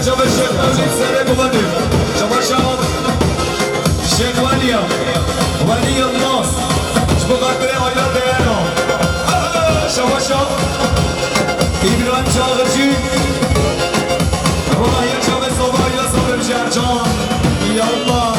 جناب شیخ مولید سر گوانده شما شیخ ولی الناس شما قدر آیات دینا شما ایبران چاغرچی روحی جام صبح یا صبح جرجان یا الله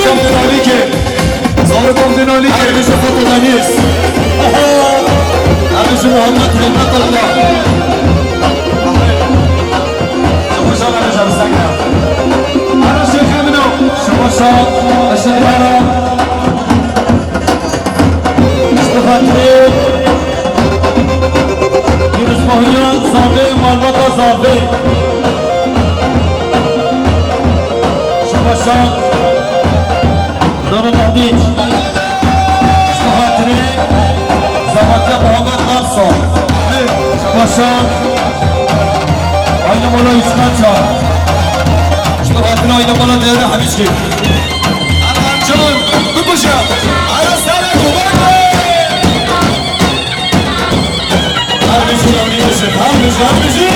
دینالی که ظالم دینالی که همیش خطا نیست همیش محمد رحمت الله خوشحال نمیشم سگم هر شیخ منو شما شاد اشتباه اشتفاقی یونس ماهیان زاوه مالباتا زاوه شما شاد دار مهدیج اشتفاقی زمانت محمد نفسا شما شاد آینه مولا اسمت شاد اشتفاقی آینه مولا دیره همیشگی جان بپوشم عرا سر کوبانه همیشگی همیشگی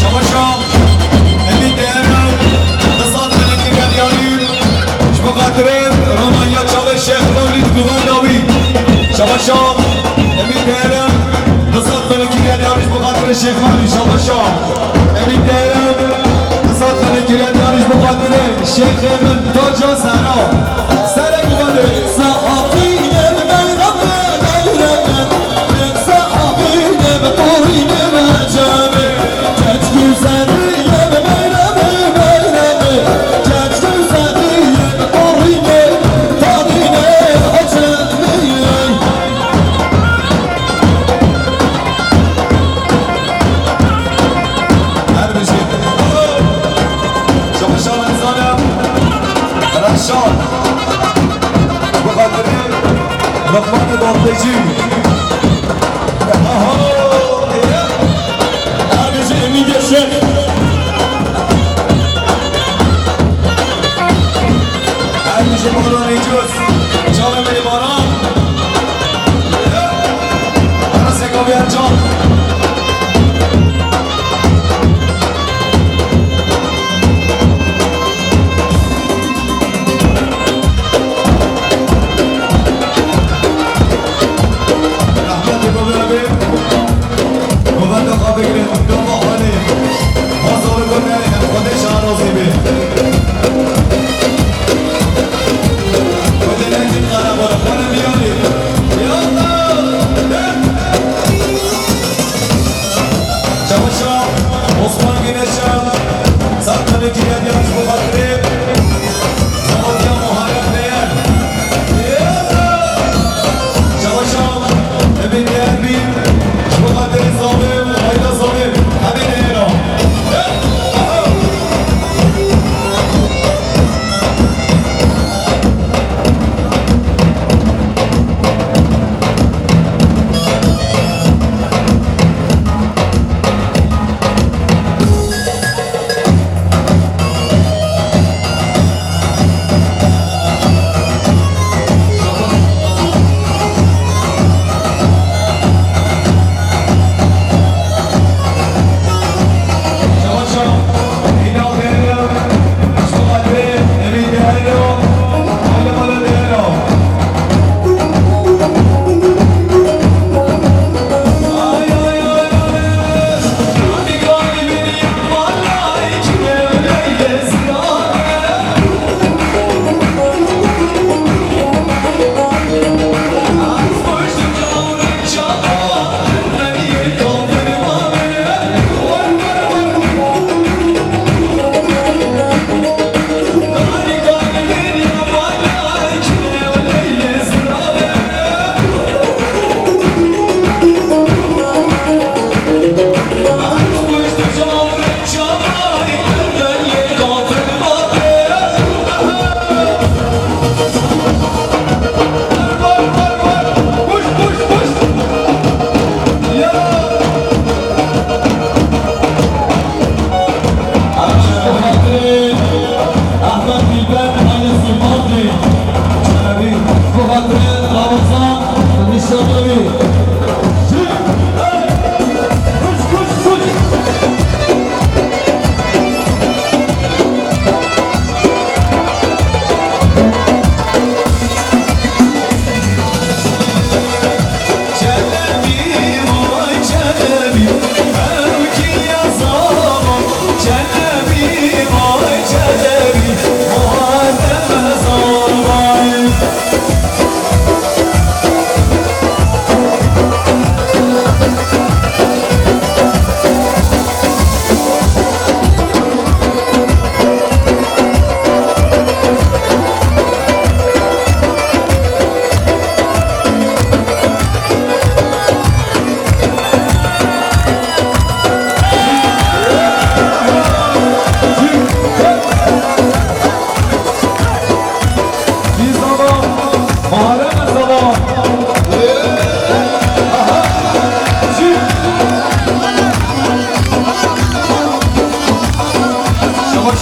شما شام امید دیرم نصاد ملکی گلیانی شما قطره رومانیا چاوه شیخ مولید گوان داوی شما شام امید دیرم نصاد ملکی گلیانی شما قطره شیخ مولید شما شام امید دیرم نصاد ملکی گلیانی شما قطره شیخ من تاجا سرا سر گوانه لقمان دادجی همیشه امید شیخ همیشه باران اینجوز جام باران سگاوی انجام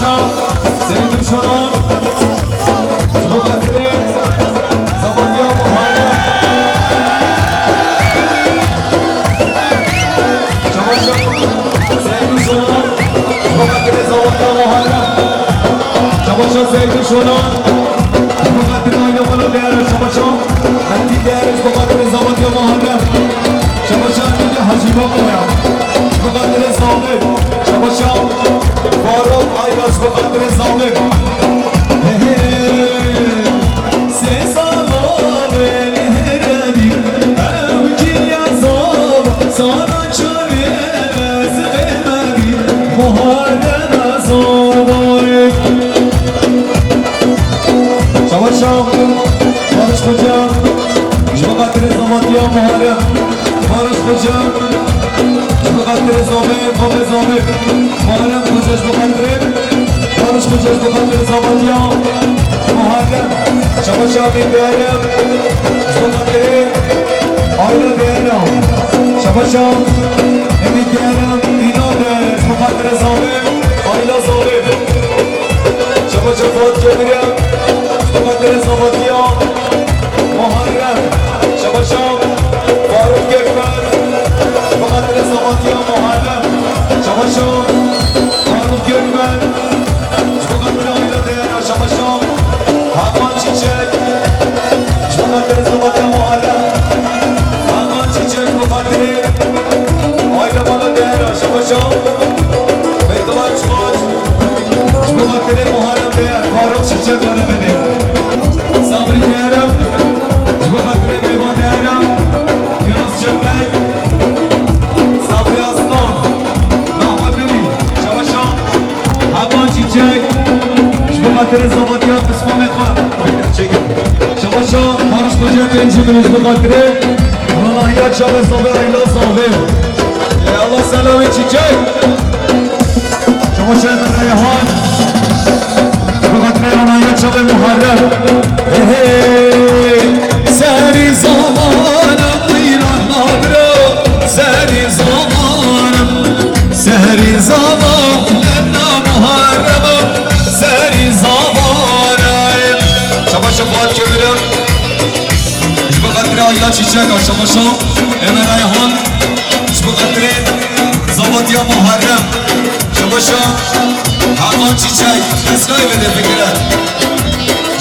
Şabaşa Sevdim şunu Mukaddir Zamandiya Muharrem Şabaşa Sevdim şunu Mukaddir Zamandiya Muharrem Şabaşa sevdim şunu Mukaddir oynamalı değerli Şabaşa Hadi değerli Mukaddir Zamandiya Muharrem Şabaşa Hadi Hacı Bakmaya Mukaddir Zamandiya Şabaşa Faruk Aygaz Mukaddir Zamandiya sana çaresiz vermedi Muharrem Azadayım Şabaşa Barış Hoca Mukaddir Zamandiya Muharrem Barış Hoca Mukaddir Zamandiya Muharrem Hoca Mukaddir Barış Hoca Mukaddir Zamandiya Muharrem Şabaşa Beyberim Mukaddir Ayla Beyberim Şabaşa Emin Beyberim İnanır Mukaddir Zalim Ayla Zalim Şabaşa Fuat Kemirem Mukaddir Zamandiya Muharrem Şabaşa Faruk Gökmen Mukaddir Zamandiya Muharrem Şabaşa Faruk Gökmen Mukaddir Ayla Değer Şabaşa Hakan Çiçek Mukaddir Zamandiya Muharrem Hakan Çiçek Mukaddir Ayla Bana Değer Şabaşa Beytullah Çıkmaç Mukaddir Muharrem Değer Faruk Çiçek Önemli Sabri Değer'im Mukaddir Beyman Değer'im Yunus Cemlek Sabri Aslan Mahmut Nebi Şabaşa Hakan Çiçek Mukaddir Zamandiya Kısmı Mekman Şabaşa Barış Hoca Bencimiz Mukaddir Allah'a çabuk sabır ayla sahip Allah selamı Çiçek Şabaşa Emre Reyhan Mukaddir Allah'a çabuk Muharrem Seni zamanım İnanmadır Seni zamanım Seni zamanım Muharrem'im Seni zamanım Şabaşa Fuat Kemirem Mukaddir Ayla Çiçek Şabaşa Emre Reyhan Mukaddir Zamandiya Muharrem Şabaşa Hakan Çiçek Esra'yı ve fikirler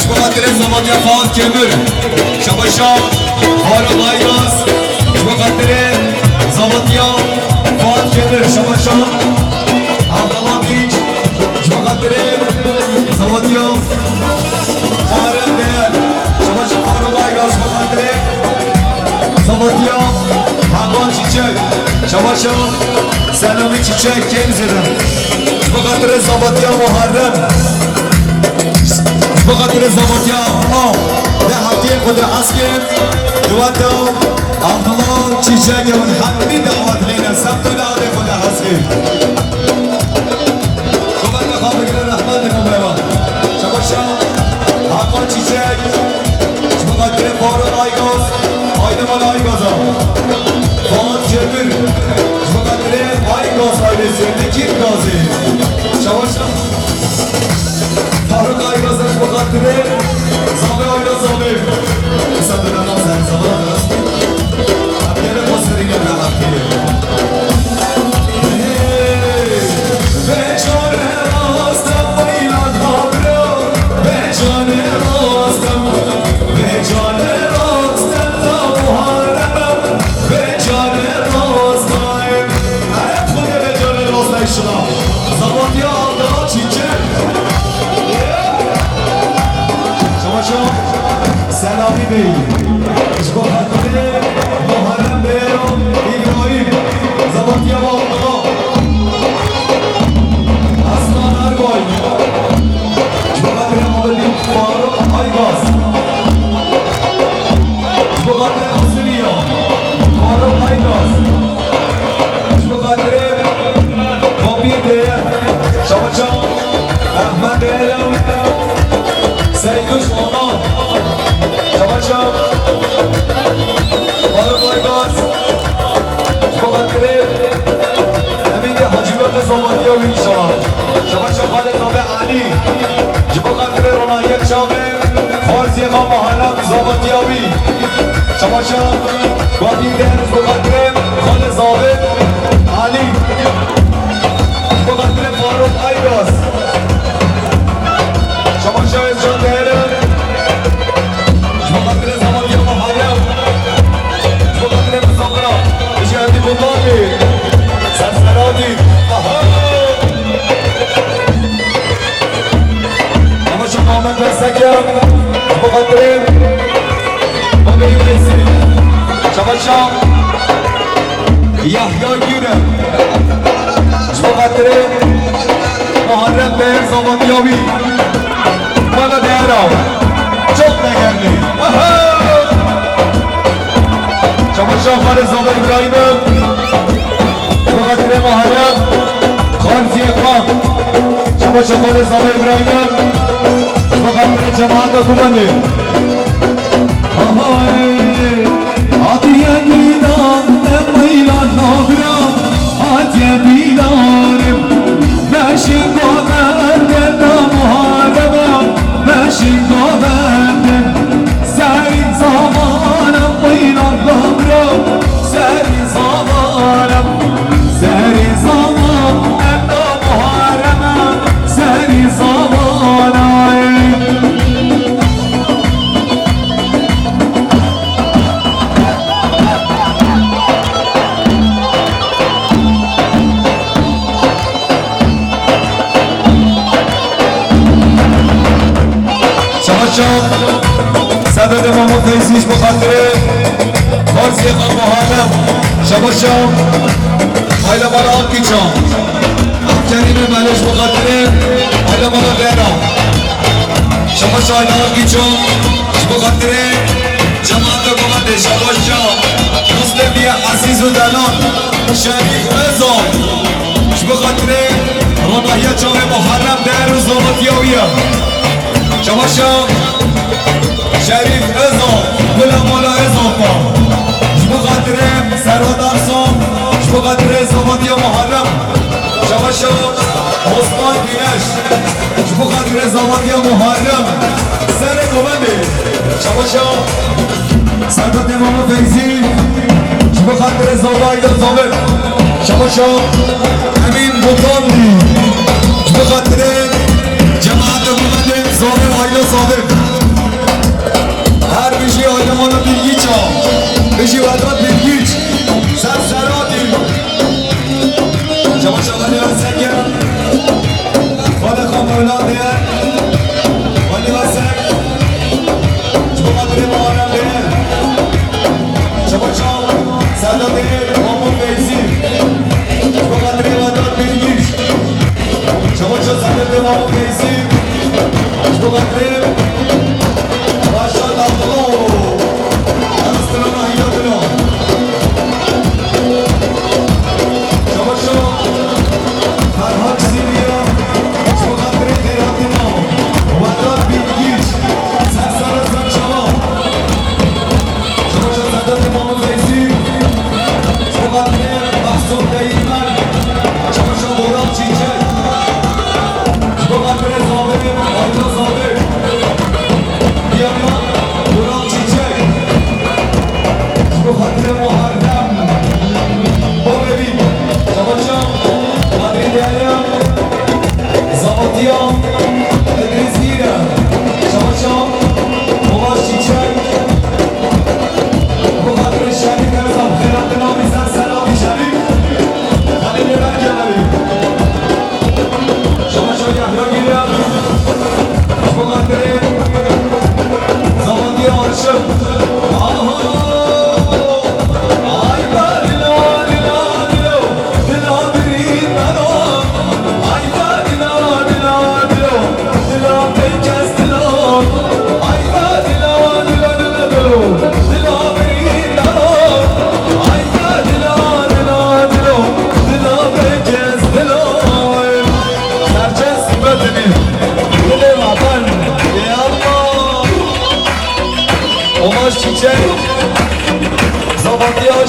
Mukaddir Zamandiya Fuat Kemir Şabaşa Faruk Aygaz Mukaddir Zamandiya Fuat Kemir Şabaşa Abdallah Dinç Mukaddir Zamandiya Muharrem Değer Şabaşa Faruk Aygaz Mukaddir Zamandiya Hakan Çiçek Şabaşa Selami Çiçek Kemzir'im Mukaddir Zamandiya Muharrem Mukaddir Zamandiya Ve Hakim Kudra Askim Duvato Abdullah Çiçek Ve Hamdi Davat Leyna Sabtu Dağdı Kudra Askim Mukaddir Khabir Rahman Kumeva Şabaşa Hakan Çiçek Mukaddir Faruk Aygaz Aydıman Aygaz'a Fuat Kemir Mukaddir Aygaz ailesi Dikir Gazi Şabaşa Faruk Aygaz'a Mukaddir Zabi Ayla Zabi Kısa dönemden sen zamanlar Hakkere basırıyla ve hakkıyla Ve cane rastım Baylan Habro Ve cane rastım Ve cane rastım Da Muharrem'im Ve cane rastım Hep bu ne ve cane rastım şuna Zamandiya Aldağ Çiçek Şabaşa Selami Bey Mukaddir Muharrem Beyron İbrahim Zamandiya Aldağ Aslan Erboy Mukaddir Abdülhamid Faruk Aygaz Mukaddir Asliya Faruk Aygaz Mukaddir Kabir Değer Şabaşa Ahmet Değer'im Seyduş Onan Şabaşa و اینشان شما شفاده تابع علی جبا قدر رونایت شامه خارزی ما محلم زابطی آبی شما شما بادی درز بقدر خال زابط علی بقدر فاروق ایداز شما شاید جان دهرم بقدر زمانی محلم بقدر مزاقرا بشهدی بطاقی سرسرادی اما شما من برسکم بقدر ما بیویسی شما شما یحیای گیرم بقدر محرم به زمانیابی بنا دیرم چوب نگرنی شما شما رزاق ابراهیمم بقدر محرم خانزی اقوام شما شما رزاق ابراهیمم بقدر جماعت حکومتی آتیه دیدم امیلان نابرم آتیه دیدارم مشین گوهردم محاربم مشین گوهردم سری زمانم میلان نابرم سری زمانم سری زمانم محاربم سری زمانم سدد ماما فیزیش بخاطره خارزی قام محرم شما شام آیلا مالا آنکی چام کریم ملش بخاطره آیلا مالا غیرام شما شام آیلا آنکی چام بخاطره جماعت بخاطره شما شام مسلمی عزیز و دلان شریف ازام بخاطره رونایه جام محرم در روز نامتیاویه شما شام شریف ازام بلا مولا اضافه شما قدرم سرادر سام شما قدر زمانی محرم شما شما حسمان بینش شما قدر زمانی محرم سر گوانده شما شما سرداد امام فیزی شما قدر زابای در زابر شما شما امین بطاندی شما قدر جماعت گوانده زابر آیلا زابر هر بشی آدمانو بیگیچ ها بشی وداد بیگیچ سرسرادی شما شغلی وسکر خود خامولان دیر خالی وسک شما قدر محرم دیر شما شما سردا دیر مامون بیزی شما قدر وداد بیگیچ شما شما سردا مامون بیزی شما قدر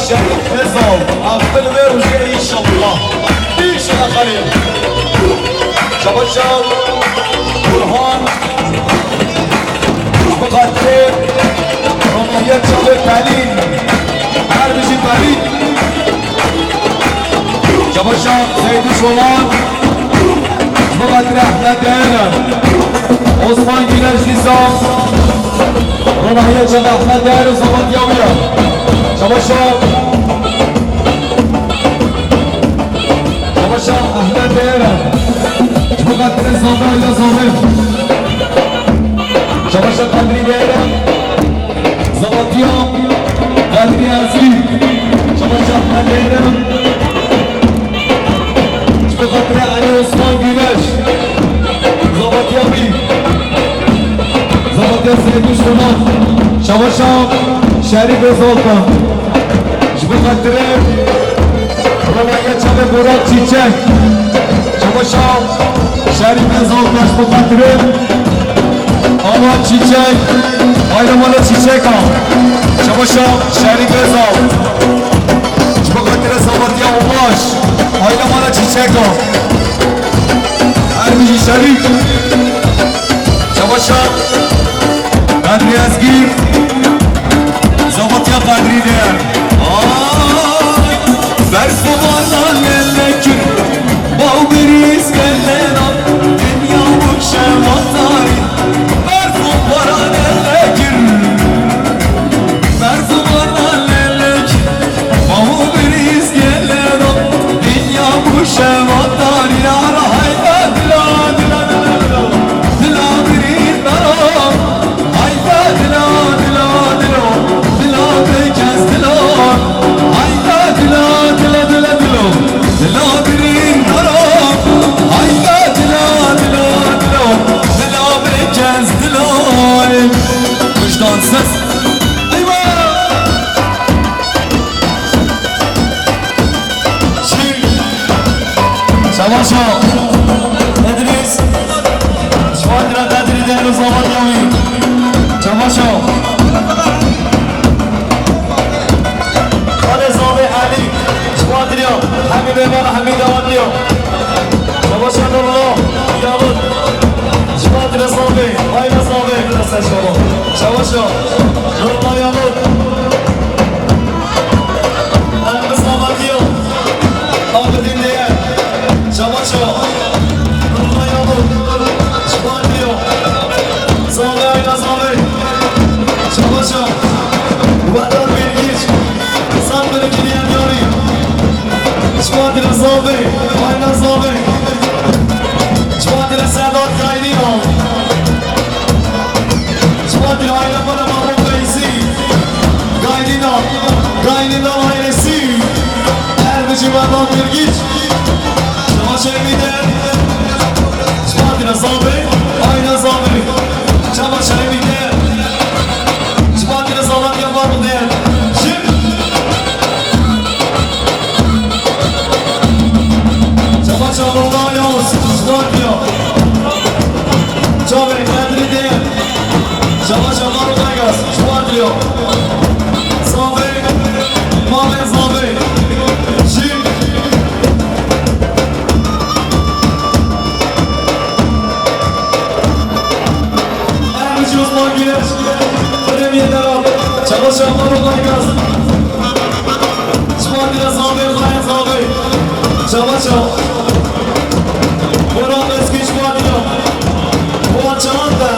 شریف حساب اول و روشه ایشالله خلیل شباشا برهان بخاطر رمایت شب قلیل هر بشید قلیل شباشا زید شمال بخاطر احمد دهنم عثمان گیلش نظام رمایت شب احمد دهنم زمان یاویا شباشا شباشا احمد دهنم بخاطر زمان یا زمان شباشا قدری دهنم زبطیام قدری اصلی شباشا احمد دهنم بخاطر علی عثمان گیلش زبطیامی زبطیا سیدوش کنم شباشا شریف زلطان بخاطر رمایت شب براد چیچک شباشا شریف زلطان بخاطر آمان چیچک آینا مالا چیچک ها شباشا شریف زلطان بخاطر زبطیا اوماش آینا مالا چیچک ها هرمیشی شریف شباشا قدری از گیر زبطیا قدری دیر برف و باران للکر با بریز گلنم دنیا بکشه مطاری برف و باران للکر برف و باران للکر با بریز گلنم دنیا بکشه مطاری نارا hayda dila dila dila dila birin nara hayda dila dila dila dila bekez dila hayda dila dila dila dila dila birin nara hayda dila dila dila dila bekez dila vicdansız Şabaşa Edris Şuadra Kadri Değerli Zaman Yavi Şabaşa Kale Zavi Ali Şuadriya Hamid Eman Hamid Avadliya Şabaşa Nurullah Yavud Şuadra Zavi Ayna Zavi Şabaşa Nurullah Yavud Hamid Zavadliya Abidin Değer Şabaşa Nurullah Yavud Şuadriya Zavi Ayna Zavi Şabaşa Vatan Bilgiç Sandır Kiliyen Yari Şuadriya Zavi Ayna Zavi Şuadriya Sedat Gaydino Şuadriya Ayna Bana Mahmut Beysi Gaydino Gaydino ailesi Erbici Vatan Bilgiç Şabaşa Emide Şuadriya Zavi Ayna Zavi Şabaşa Emide Şuadriya Zavat yapar mı diye Şabaşa Nurullah Yavuz Şuadriya Çabri Kadri diye Şabaşa Nurullah Yavuz Şuadriya Zavi Mame Zavi Şim Erbici Osman Güneş Premier Devam Şabaşa Nurullah Yavuz Şuadriya Zavi Zayn Zavi Şabaşa Burak Eski Şuadriya Burak Çağanda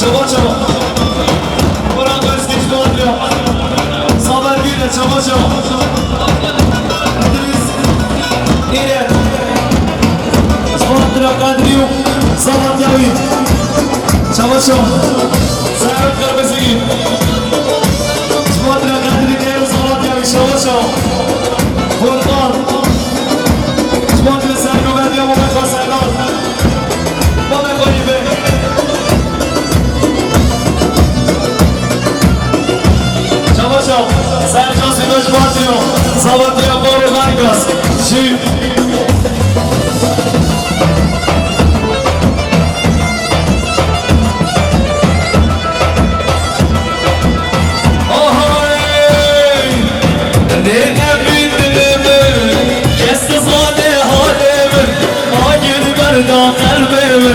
Şabaşa Burak Eski Şuadriya Saber Güneş Şabaşa İdris İret Şuadriya Kadriyo Sabat Yavit Şabaşa Serhat Karbezegi Şuadriya Kadri Değerli Sabat Yavit Şabaşa Furkan Şuadriya Sergo Berdiya Mehmet Hasenlar Mehmet Koyibe Şabaşa Sercan Sidoş Şuadriya Sabatya Boru Vargas Şif Oh hey, ne yapayım da kalbimi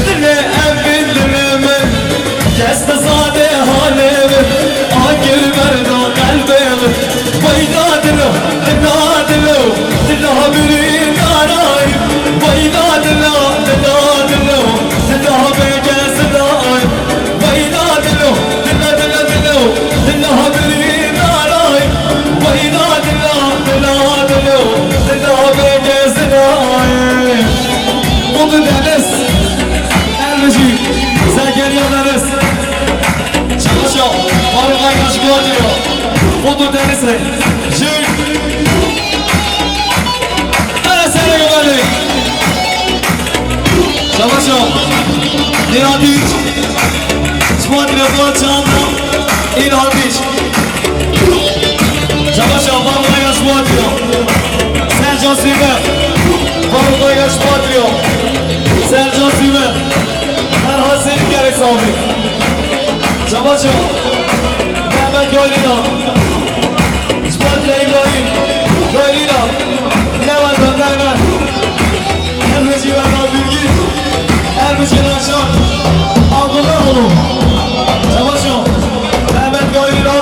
Dile evin dilimi Kesti zade halimi Agil verda kalbimi Vayda dilo, dilo, dilo Dilo habirin arayım Vayda dilo, dilo, dilo Dilo begesi daim Vayda dilo, dilo, dilo, dilo Dilo habirin arayım Vayda dilo, dilo, dilo Dilo begesi daim Oldu deniz Elbisi Sen geliyor deniz Çalışıyor Faruk Aykaş diyor Oldu denizle Jül Hele sene güvenlik Çalışıyor İnandiç Çuvatıyla Fuatçağında İnandiç Çalışıyor Faruk Aykaş diyor Sercan Sime Faruk Aykaş diyor Sercan Sime Merhaba senin gerek sahibi Çalışıyor Mehmet Göylina İsmail'le İbrahim Göylina Levent Önderler Ermeci Bernal Bilgi Ermeci Naşan Abdullah oğlum Çalışıyor Mehmet Göylina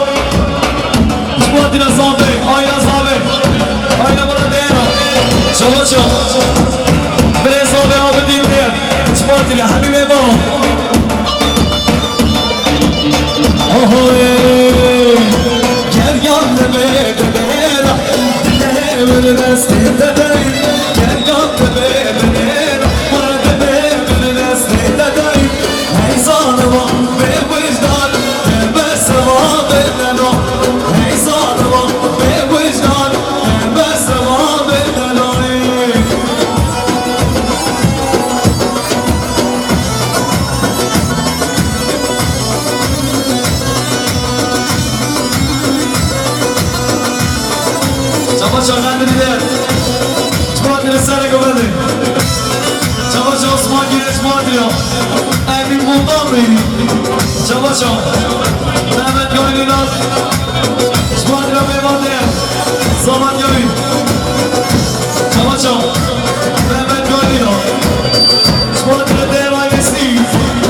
İsmail'le Sabri Ayla Sabri Ayla bana değer Çalışıyor Bire Sabri abi dinleyen İsmail'le Habibe Baba Gel yanıma bebeğim Dileğimin nesliğinde deyim Gel yanıma bebeğim Bana dememin nesliğinde deyim Hey zanıma ve vicdan Gelmezse benden o Hey zanıma ve vicdan Gelmezse benden o Çamaşır kendini Çuvatıyla sana güvenli Çamaşır Osman Güneş Madriya Emin bundan beni Çamaşır Mehmet Gönlü'nün Çuvatıyla Meyvanlı'ya Zaman Gönlü Çamaşır Mehmet Gönlü'nün Çuvatıyla değer ailesi Beni